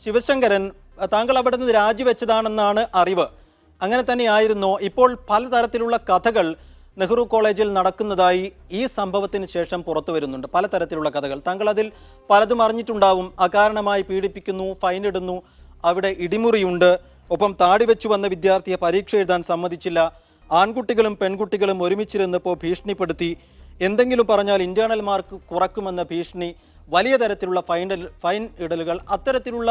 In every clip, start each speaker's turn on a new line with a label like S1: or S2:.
S1: ശിവശങ്കരൻ, താങ്കൾ അവിടെ നിന്ന് രാജിവെച്ചതാണെന്നാണ് അറിവ്. അങ്ങനെ തന്നെയായിരുന്നോ? ഇപ്പോൾ പലതരത്തിലുള്ള കഥകൾ നെഹ്റു കോളേജിൽ നടക്കുന്നതായി ഈ സംഭവത്തിന് ശേഷം പുറത്തു വരുന്നുണ്ട്. പലതരത്തിലുള്ള കഥകൾ. താങ്കൾ അതിൽ പലതും അറിഞ്ഞിട്ടുണ്ടാവും. അകാരണമായി പീഡിപ്പിക്കുന്നു, ഫൈൻ ഇടുന്നു, അവിടെ ഇടിമുറിയുണ്ട്, ഒപ്പം താടി വെച്ചു വന്ന വിദ്യാർത്ഥിയെ പരീക്ഷ എഴുതാൻ സമ്മതിച്ചില്ല, ആൺകുട്ടികളും പെൺകുട്ടികളും ഒരുമിച്ചിരുന്നപ്പോൾ ഭീഷണിപ്പെടുത്തി, എന്തെങ്കിലും പറഞ്ഞാൽ ഇന്റേണൽ മാർക്ക് കുറക്കുമെന്ന ഭീഷണി, വലിയ തരത്തിലുള്ള ഫൈൻ ഇടലുകൾ, അത്തരത്തിലുള്ള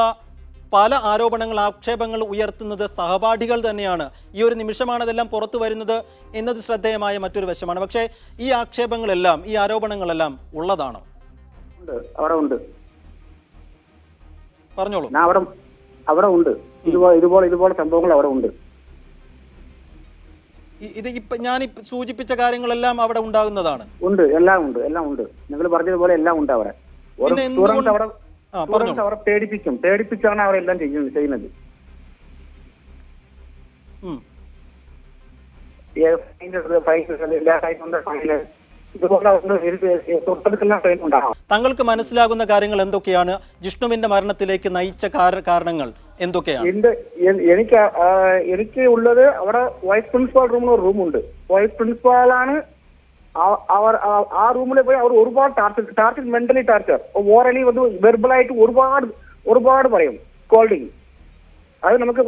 S1: പല ആരോപണങ്ങൾ, ആക്ഷേപങ്ങൾ ഉയർത്തുന്നത് സഹപാഠികൾ തന്നെയാണ്. ഈ ഒരു നിമിഷമാണ് അതെല്ലാം പുറത്തു വരുന്നത് എന്നത് ശ്രദ്ധേയമായ മറ്റൊരു വശമാണ്. പക്ഷേ ഈ ആക്ഷേപങ്ങളെല്ലാം, ഈ ആരോപണങ്ങളെല്ലാം ഉള്ളതാണോ?
S2: അവിടെ ഉണ്ട്,
S1: പറഞ്ഞോളൂ.
S2: അവിടെ ഉണ്ട്, ഇതുപോലെ സംഭവങ്ങൾ അവിടെ ഉണ്ട്.
S1: ഇത് ഞാൻ സൂചിപ്പിച്ച കാര്യങ്ങളെല്ലാം അവിടെ ഉണ്ടാകുന്നതാണ്.
S2: ഉണ്ട്, എല്ലാം ഉണ്ട്. നിങ്ങൾ പറഞ്ഞതുപോലെ എല്ലാം ഉണ്ട് അവിടെ. അവരെ പേടിപ്പിച്ചാണ് അവരെല്ലാം ചെയ്യുന്നത്.
S1: താങ്കൾക്ക് മനസ്സിലാകുന്ന കാര്യങ്ങൾ എന്തൊക്കെയാണ്? ജിഷ്ണുവിന്റെ മരണത്തിലേക്ക് നയിച്ച കാരണങ്ങൾ എന്തൊക്കെയാണ്?
S2: എനിക്ക് ഉള്ളത് അവിടെ വൈസ് പ്രിൻസിപ്പാൾ റൂമിൽ ഒരു റൂമുണ്ട്. വൈസ് പ്രിൻസിപ്പാളാണ് അവർ ആ റൂമിൽ പോയി അവർ ഒരുപാട് ടാർച്ചർ മെന്റലി ടാർച്ചർ, ഓറലി വന്ന് വെർബലായിട്ട് ഒരുപാട് പറയും, കോൾഡിങ്. അത് നമുക്ക്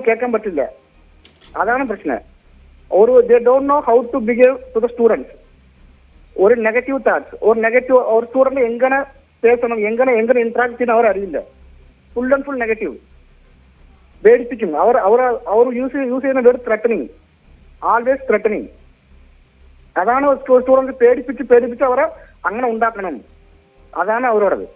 S2: കേൾക്കാൻ പറ്റില്ല. അതാണ് പ്രശ്നം. they don't know how to behave to the students. ഒരു നെഗറ്റീവ് താട്ട്സ്, ഒരു സ്റ്റുഡന്റ് എങ്ങനെ പേസണം, എങ്ങനെ ഇന്ററാക്ട് ചെയ്യുന്ന അവർ അറിയില്ല. Full and full negative. പേടിപ്പിക്കും. അവർ യൂസ് ചെയ്യുന്ന വേർഡ് ത്രെറ്റനിങ്, ആൾവേസ് ത്രെറ്റനിങ്. അതാണ് സ്റ്റുഡന്റ് പേടിപ്പിച്ച് അവരെ അങ്ങനെ ഉണ്ടാക്കണം. അതാണ് അവരോടത്.